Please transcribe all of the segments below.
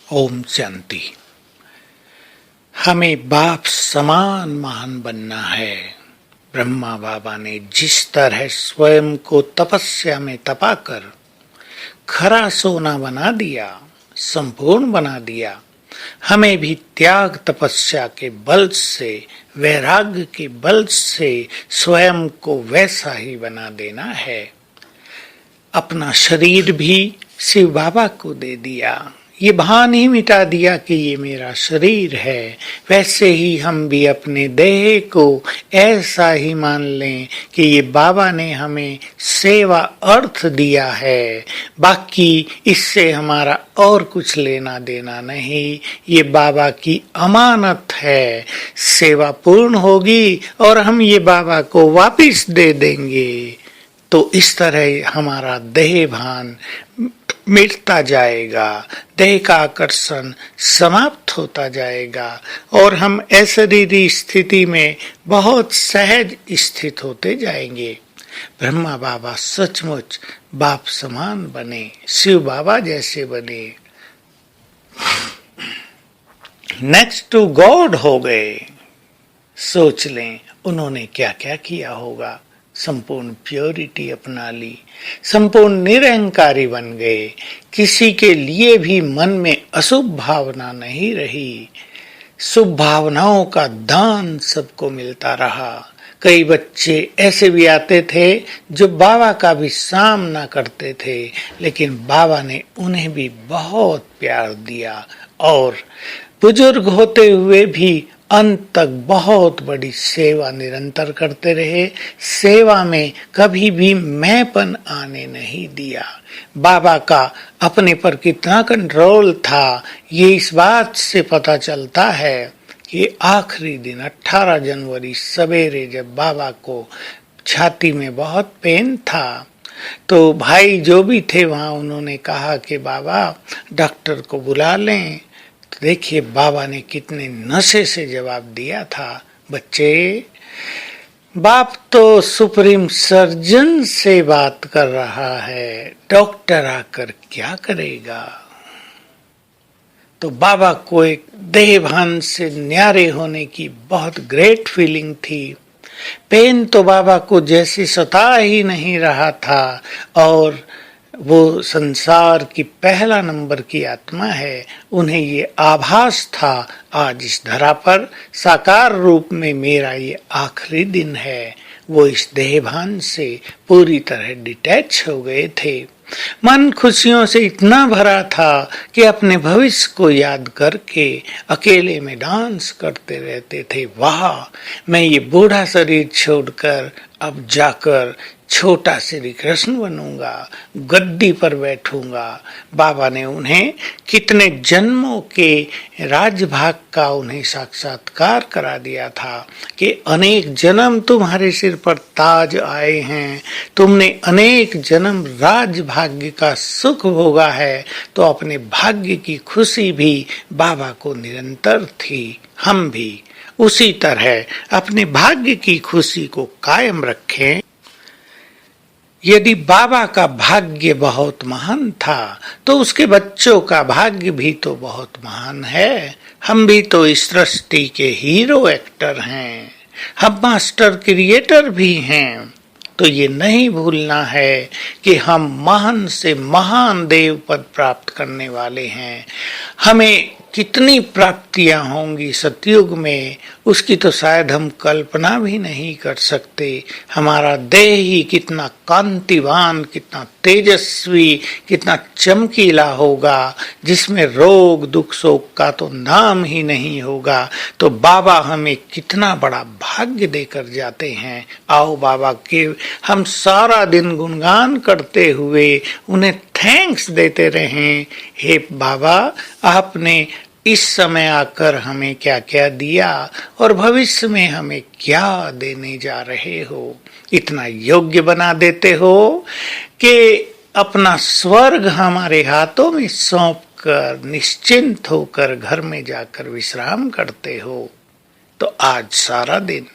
ओम शांति। हमें बाप समान महान बनना है। ब्रह्मा बाबा ने जिस तरह स्वयं को तपस्या में तपाकर खरा सोना बना दिया, संपूर्ण बना दिया, हमें भी त्याग तपस्या के बल से, वैराग्य के बल से स्वयं को वैसा ही बना देना है। अपना शरीर भी शिव बाबा को दे दिया, ये भान ही मिटा दिया कि ये मेरा शरीर है। वैसे ही हम भी अपने देह को ऐसा ही मान लें कि ये बाबा ने हमें सेवा अर्थ दिया है, बाकी इससे हमारा और कुछ लेना देना नहीं। ये बाबा की अमानत है, सेवा पूर्ण होगी और हम ये बाबा को वापिस दे देंगे। तो इस तरह हमारा देह भान मिटता जाएगा, देह का आकर्षण समाप्त होता जाएगा और हम अशरीरी स्थिति में बहुत सहज स्थित होते जाएंगे। ब्रह्मा बाबा सचमुच बाप समान बने, शिव बाबा जैसे बने, नेक्स्ट टू गॉड हो गए। सोच लें उन्होंने क्या क्या किया होगा। संपूर्ण प्योरिटी अपना ली, संपूर्ण निरहंकारी बन गए, किसी के लिए भी मन में अशुभ भावना नहीं रही, शुभ भावनाओं का दान सबको मिलता रहा। कई बच्चे ऐसे भी आते थे जो बाबा का भी सामना करते थे, लेकिन बाबा ने उन्हें भी बहुत प्यार दिया और बुजुर्ग होते हुए भी अंत तक बहुत बड़ी सेवा निरंतर करते रहे। सेवा में कभी भी मैंपन आने नहीं दिया। बाबा का अपने पर कितना कंट्रोल था, ये इस बात से पता चलता है कि आखिरी दिन 18 जनवरी सवेरे जब बाबा को छाती में बहुत पेन था, तो भाई जो भी थे वहां उन्होंने कहा कि बाबा डॉक्टर को बुला लें। देखिए बाबा ने कितने नशे से जवाब दिया था, बच्चे बाप तो सुप्रीम सर्जन से बात कर रहा है, डॉक्टर आकर क्या करेगा। तो बाबा को एक देह भान से न्यारे होने की बहुत ग्रेट फीलिंग थी। पेन तो बाबा को जैसे सता ही नहीं रहा था और वो संसार की पहला नंबर की आत्मा है। उन्हें ये आभास था आज इस धरा पर साकार रूप में मेरा ये आखिरी दिन है। वो इस देहभान से पूरी तरह डिटैच हो गए थे। मन खुशियों से इतना भरा था कि अपने भविष्य को याद करके अकेले में डांस करते रहते थे। वाह, मैं ये बूढ़ा शरीर छोड़कर अब जाकर छोटा श्री कृष्ण बनूंगा, गद्दी पर बैठूंगा। बाबा ने उन्हें कितने जन्मों के राजभाग का उन्हें साक्षात्कार करा दिया था कि अनेक जन्म तुम्हारे सिर पर ताज आए हैं, तुमने अनेक जन्म राजभाग्य का सुख भोगा है। तो अपने भाग्य की खुशी भी बाबा को निरंतर थी। हम भी उसी तरह अपने भाग्य की खुशी को कायम रखें। यदि बाबा का भाग्य बहुत महान था तो उसके बच्चों का भाग्य भी तो बहुत महान है। हम भी तो इस सृष्टि के हीरो एक्टर हैं, हम मास्टर क्रिएटर भी हैं। तो ये नहीं भूलना है कि हम महान से महान देव पद प्राप्त करने वाले हैं। हमें कितनी प्राप्तियां होंगी सतयुग में, उसकी तो शायद हम कल्पना भी नहीं कर सकते। हमारा देह ही कितना कांतिवान, कितना तेजस्वी, कितना चमकीला होगा, जिसमें रोग दुख शोक का तो नाम ही नहीं होगा। तो बाबा हमें कितना बड़ा भाग्य देकर जाते हैं। आओ बाबा के हम सारा दिन गुणगान करते हुए उन्हें थैंक्स देते रहें। हे बाबा, आपने इस समय आकर हमें क्या क्या दिया और भविष्य में हमें क्या देने जा रहे हो। इतना योग्य बना देते हो कि अपना स्वर्ग हमारे हाथों में सौंप कर निश्चिंत होकर घर में जाकर विश्राम करते हो। तो आज सारा दिन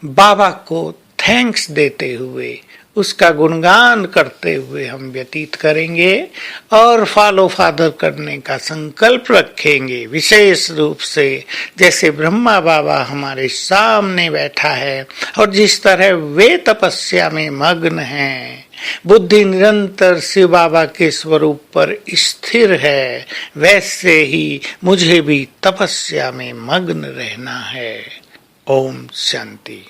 बाबा को थैंक्स देते हुए उसका गुणगान करते हुए हम व्यतीत करेंगे और फॉलो फादर करने का संकल्प रखेंगे। विशेष रूप से जैसे ब्रह्मा बाबा हमारे सामने बैठा है और जिस तरह वे तपस्या में मग्न हैं, बुद्धि निरंतर शिव बाबा के स्वरूप पर स्थिर है, वैसे ही मुझे भी तपस्या में मग्न रहना है। ओम शांति।